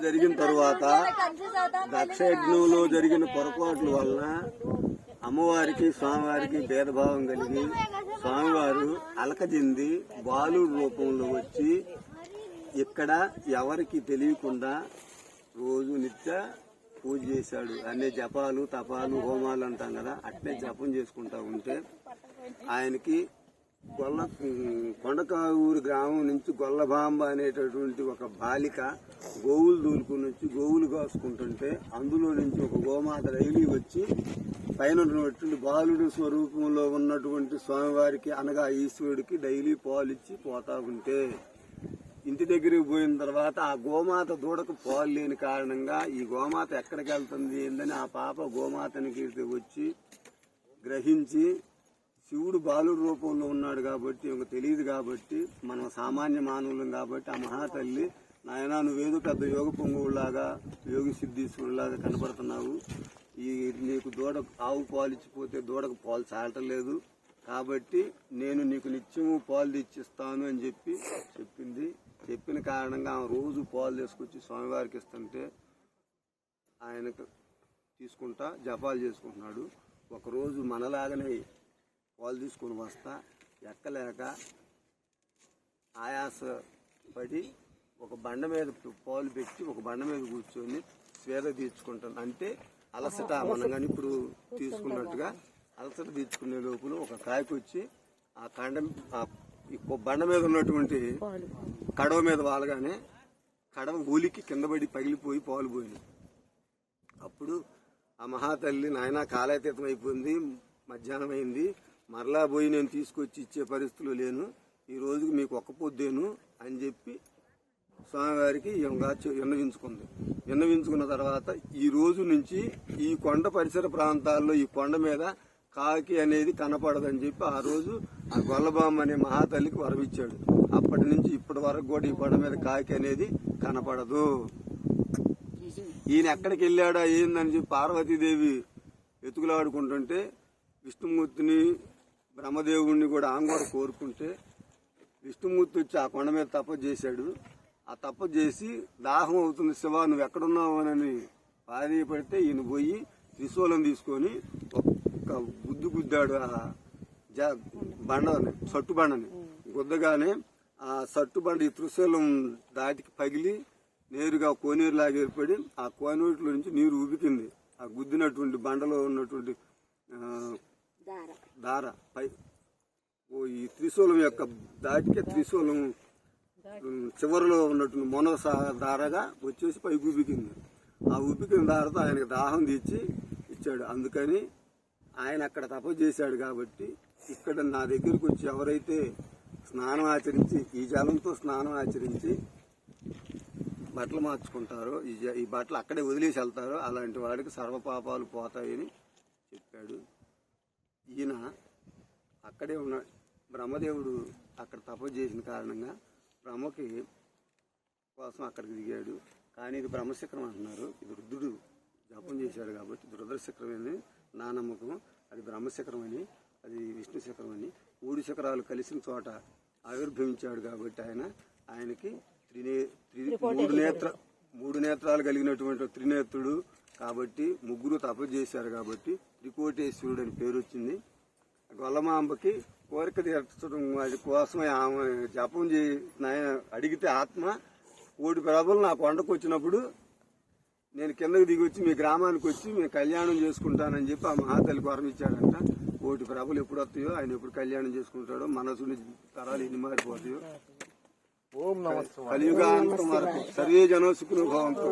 జరిగిన తరువాత దక్షయజ్ఞంలో జరిగిన పొరపాట్ల వలన అమ్మవారికి స్వామివారికి భేదభావం కలిగి స్వామివారు అలకజింది బాలుడు రూపంలో వచ్చి ఇక్కడ ఎవరికి తెలియకుండా రోజు నిత్య పూజ చేశాడు. అన్ని జపాలు తపాలు హోమాలు అంటాం కదా, అట్లే జపం చేసుకుంటా ఉంటే ఆయనకి కొండకావూరు గ్రామం నుంచి గొల్లబాంబ అనేటటువంటి ఒక బాలిక గోవులు దూలుకుని వచ్చి గోవులు కాసుకుంటుంటే అందులో నుంచి ఒక గోమాత రైలు వచ్చి పైన ఉన్నటువంటి బాలుడు స్వరూపంలో ఉన్నటువంటి స్వామివారికి అనగా ఈశ్వరుడికి డైలీ పాలు ఇచ్చి పోతా ఉంటే ఇంటి దగ్గరికి పోయిన తర్వాత ఆ గోమాత దూడకు పాలు లేని కారణంగా ఈ గోమాత ఎక్కడికి వెళ్తుంది ఏందని ఆ పాప గోమాతనికి వచ్చి గ్రహించి శివుడు బాలుడు రూపంలో ఉన్నాడు కాబట్టి ఇంక తెలియదు కాబట్టి మనం సామాన్య మానవులం కాబట్టి ఆ మహాతల్లి నాయనా నువ్వేదో పెద్ద యోగ పొంగువులాగా యోగి సిద్ధీశ్వరులాగా కనపడుతున్నావు, ఈ నీకు దూడ ఆవు పాలు ఇచ్చిపోతే దూడకు పాలు చాలటం లేదు కాబట్టి నేను నీకు నిత్యము పాలు తెచ్చిస్తాను అని చెప్పింది. చెప్పిన కారణంగా ఆమె రోజు పాలు తీసుకొచ్చి స్వామివారికి ఇస్తుంటే ఆయనకు తీసుకుంటా జపాలు చేసుకుంటున్నాడు. ఒకరోజు మనలాగనే పాలు తీసుకొని వస్తా ఎక్కలేక ఆయాస పడి ఒక బండ మీద పాలు పెట్టి ఒక బండ మీద కూర్చొని స్వేద తీర్చుకుంటాను. అంటే అలసట మనం కానీ ఇప్పుడు తీసుకున్నట్టుగా అలసట తీర్చుకునే లోపల ఒక కాయకు వచ్చి ఆ బండ మీద ఉన్నటువంటి కడవ మీద వాలగానే కడవ ఊలికి కింద పడి పగిలిపోయి పాలు పోయింది. అప్పుడు ఆ మహాతల్లి నాయన కాలాతీతం అయిపోయింది, మధ్యాహ్నం అయింది, మరలా పోయి నేను తీసుకొచ్చి ఇచ్చే పరిస్థితులు లేను, ఈ రోజుకి మీకు ఒక్క పొద్దేను అని చెప్పి స్వామివారికి విన్నవించుకుంది. విన్నవించుకున్న తర్వాత ఈ రోజు నుంచి ఈ కొండ పరిసర ప్రాంతాల్లో ఈ కొండ మీద కాకి అనేది కనపడదని చెప్పి ఆ రోజు ఆ గొల్లబామ్మ అనే మహాతల్లికి వరమిచ్చాడు. అప్పటి నుంచి ఇప్పటి వరకు కూడా ఈ కొండ మీద కాకి అనేది కనపడదు. ఈయన ఎక్కడికి వెళ్ళాడా ఏందని చెప్పి పార్వతీదేవి ఎతుకులాడుకుంటుంటే విష్ణుమూర్తిని బ్రహ్మదేవుడిని కూడా ఆమె కూడా కోరుకుంటే విష్ణుమూర్తి వచ్చి ఆ కొండ మీద తపస్సు చేశాడు. ఆ తపస్సు చేసి దాహం అవుతుంది శివ నువ్వు ఎక్కడున్నావు అని పాదపడితే ఈయన పోయి త్రిశూలం తీసుకొని ఒక గుద్దాడు ఆ బండని సట్టు బండని గుద్దగానే ఆ సట్టు బండ ఈ త్రిశూలం దాటికి పగిలి నేరుగా కోనేరులాగా ఏర్పడి ఆ కోనేరులో నుంచి నీరు ఉబికింది. ఆ గుద్దినటువంటి బండలో ఉన్నటువంటి దార పై ఈ త్రిశూలం యొక్క దాటికి త్రిశూలం చివరిలో ఉన్నటువంటి మొనస దారగా వచ్చేసి పైకి ఉబికింది. ఆ ఉబికిన దారతో ఆయనకు దాహం తీర్చి ఇచ్చాడు. అందుకని ఆయన అక్కడ తపస్సు చేశాడు కాబట్టి ఇక్కడ నా దగ్గరకు వచ్చి ఎవరైతే స్నానం ఆచరించి ఈ జలంతో స్నానం ఆచరించి బట్టలు మార్చుకుంటారో ఈ బట్టలు అక్కడే వదిలేసి వెళ్తారో అలాంటి వాడికి సర్వపాపాలు పోతాయని చెప్పాడు. ఈయన అక్కడే ఉన్న బ్రహ్మదేవుడు అక్కడ తపస్సు చేసిన కారణంగా బ్రహ్మకి కోసం అక్కడికి దిగాడు. కానీ ఇది బ్రహ్మశిఖరం అంటున్నారు, ఇది రుద్రుడు జపం చేశాడు కాబట్టి ఇది రుద్రశిఖరమని నా నమ్మకం. అది బ్రహ్మశిఖరం అని అది విష్ణు శిఖరం అని 3 శిఖరాలు కలిసిన చోట ఆవిర్భవించాడు కాబట్టి ఆయనకి 3 నేత్రాలు కలిగినటువంటి త్రినేత్రుడు కాబట్టి ముగ్గురు తపస్సు చేశారు కాబట్టి త్రికోటేశ్వరుడు అని పేరు వచ్చింది. గొల్లమాంబకి కోరిక తీర్చడం కోసమే ఆమె జపం అడిగితే ఆత్మ 1 ప్రభలు నా కొండకు వచ్చినప్పుడు నేను కిందకి దిగి వచ్చి మీ గ్రామానికి వచ్చి మేము కళ్యాణం చేసుకుంటానని చెప్పి ఆ మహాతల్లికి వరం ఇచ్చాడంట. 1 ప్రభలు ఎప్పుడు వస్తాయో ఆయన ఎప్పుడు కళ్యాణం చేసుకుంటాడో మనసుని తరాలు ఎన్ని మారిపోతాయో. కలియుగాంతం వరకు సర్వే జనో సుఖినో భవంతు.